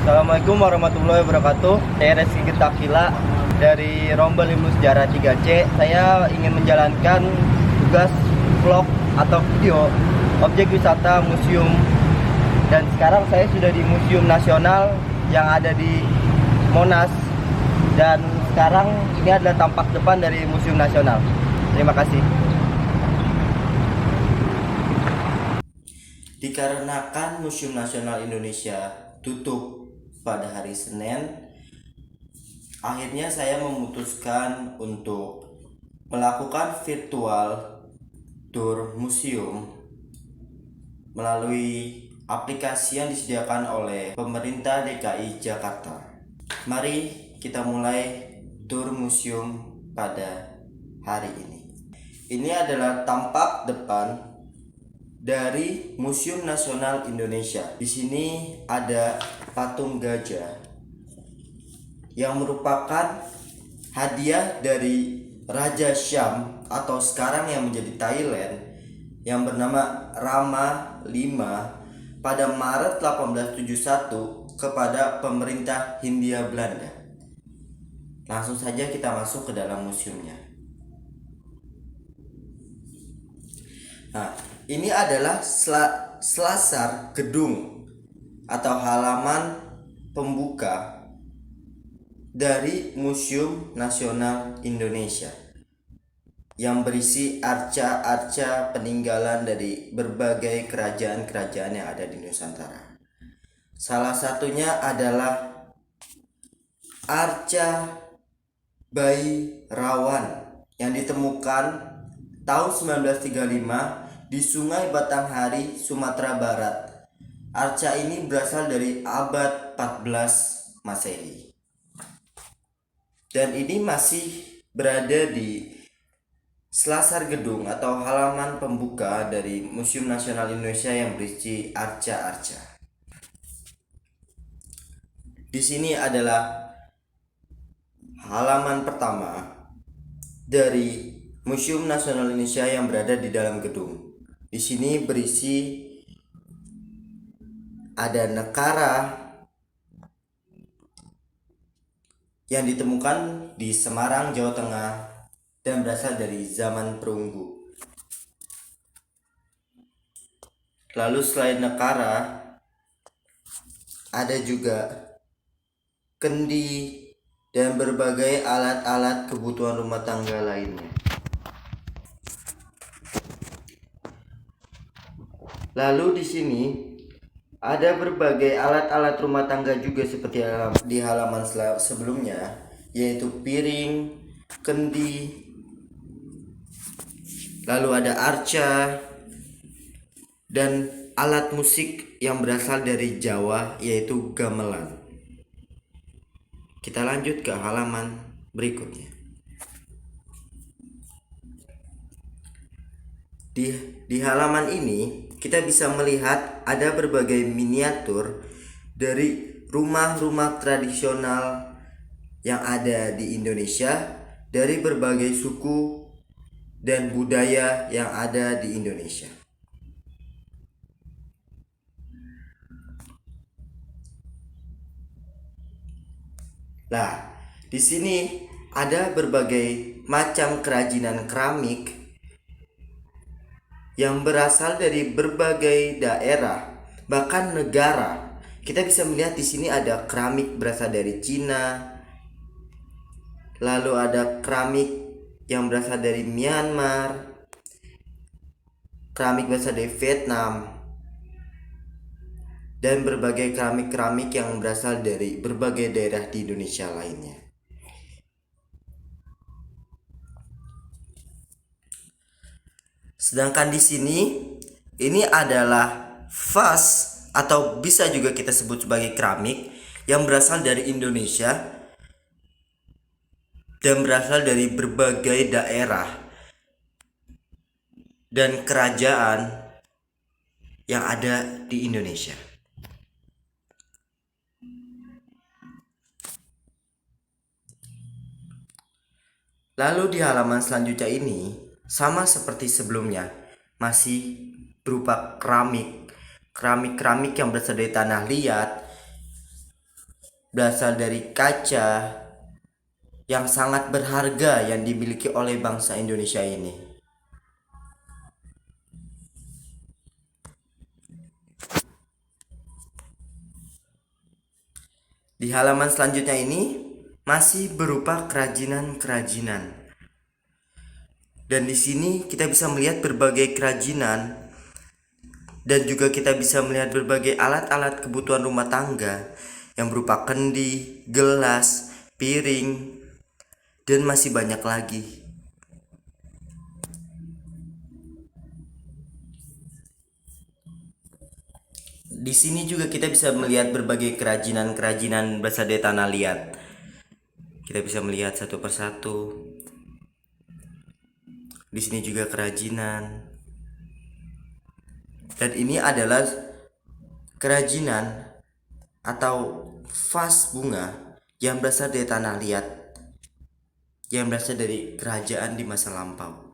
Assalamualaikum warahmatullahi wabarakatuh. Saya Reski Getakila dari Rombel Ilmu Sejarah 3C. Saya ingin menjalankan tugas vlog atau video objek wisata museum. Dan sekarang saya sudah di Museum Nasional yang ada di Monas. Dan sekarang ini adalah tampak depan dari Museum Nasional. Terima kasih. Dikarenakan Museum Nasional Indonesia tutup pada hari Senin, akhirnya saya memutuskan untuk melakukan virtual tour museum melalui aplikasi yang disediakan oleh pemerintah DKI Jakarta. Mari kita mulai tour museum pada hari ini. Ini adalah tampak depan dari Museum Nasional Indonesia. Di sini ada patung gajah yang merupakan hadiah dari Raja Syam atau sekarang yang menjadi Thailand yang bernama Rama V pada Maret 1871 kepada pemerintah Hindia Belanda. Langsung saja kita masuk ke dalam museumnya. Nah, ini adalah selasar gedung atau halaman pembuka dari Museum Nasional Indonesia yang berisi arca-arca peninggalan dari berbagai kerajaan-kerajaan yang ada di Nusantara. Salah satunya adalah arca Bayi Rawan yang ditemukan tahun 1935 di Sungai Batanghari, Sumatera Barat. Arca ini berasal dari abad 14 Masehi. Dan ini masih berada di selasar gedung atau halaman pembuka dari Museum Nasional Indonesia yang berisi arca-arca. Di sini adalah halaman pertama dari Museum Nasional Indonesia yang berada di dalam gedung. Di sini berisi ada nekara yang ditemukan di Semarang, Jawa Tengah dan berasal dari zaman perunggu. Lalu selain nekara ada juga kendi dan berbagai alat-alat kebutuhan rumah tangga lainnya. Lalu di sini ada berbagai alat-alat rumah tangga juga seperti di halaman sebelumnya, yaitu piring, kendi, lalu ada arca dan alat musik yang berasal dari Jawa yaitu gamelan. Kita lanjut ke halaman berikutnya. Di halaman ini kita bisa melihat ada berbagai miniatur dari rumah-rumah tradisional yang ada di Indonesia dari berbagai suku dan budaya yang ada di Indonesia. Nah, di sini ada berbagai macam kerajinan keramik yang berasal dari berbagai daerah, bahkan negara. Kita bisa melihat di sini ada keramik berasal dari Cina, lalu ada keramik yang berasal dari Myanmar, keramik berasal dari Vietnam, dan berbagai keramik-keramik yang berasal dari berbagai daerah di Indonesia lainnya. Sedangkan di sini ini adalah vas atau bisa juga kita sebut sebagai keramik yang berasal dari Indonesia dan berasal dari berbagai daerah dan kerajaan yang ada di Indonesia. Lalu di halaman selanjutnya ini sama seperti sebelumnya, masih berupa keramik yang berasal dari tanah liat berasal dari kaca yang sangat berharga yang dimiliki oleh bangsa Indonesia ini. Di halaman selanjutnya ini masih berupa kerajinan-kerajinan. Dan di sini kita bisa melihat berbagai kerajinan dan juga kita bisa melihat berbagai alat-alat kebutuhan rumah tangga yang berupa kendi, gelas, piring, dan masih banyak lagi. Di sini juga kita bisa melihat berbagai kerajinan-kerajinan berasal dari tanah liat. Kita bisa melihat satu persatu. Di sini juga kerajinan. Dan ini adalah kerajinan atau vas bunga yang berasal dari tanah liat, yang berasal dari kerajaan di masa lampau.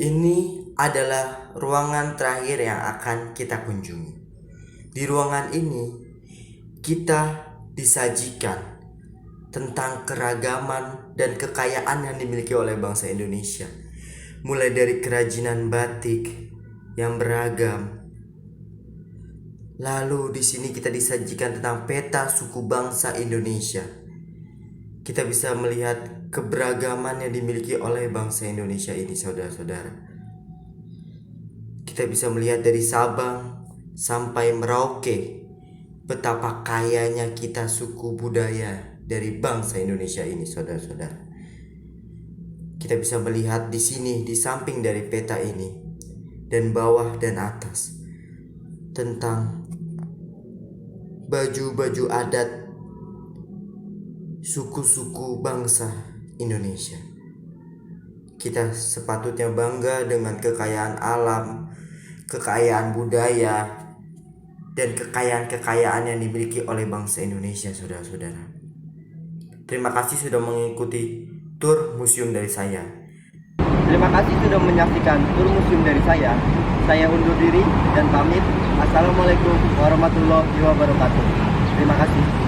Ini adalah ruangan terakhir yang akan kita kunjungi. Di ruangan ini kita disajikan tentang keragaman dan kekayaan yang dimiliki oleh bangsa Indonesia. Mulai dari kerajinan batik yang beragam. Lalu di sini kita disajikan tentang peta suku bangsa Indonesia. Kita bisa melihat keberagaman yang dimiliki oleh bangsa Indonesia ini, saudara-saudara. Kita bisa melihat dari Sabang sampai Merauke betapa kayanya kita suku budaya dari bangsa Indonesia ini, saudara-saudara. Kita bisa melihat di sini di samping dari peta ini dan bawah dan atas tentang baju-baju adat suku-suku bangsa Indonesia. Kita sepatutnya bangga dengan kekayaan alam, kekayaan budaya, dan kekayaan-kekayaan yang dimiliki oleh bangsa Indonesia, saudara-saudara. Terima kasih sudah mengikuti tur museum dari saya. Terima kasih sudah menyaksikan tur museum dari saya. Saya undur diri dan pamit. Assalamualaikum warahmatullahi wabarakatuh. Terima kasih.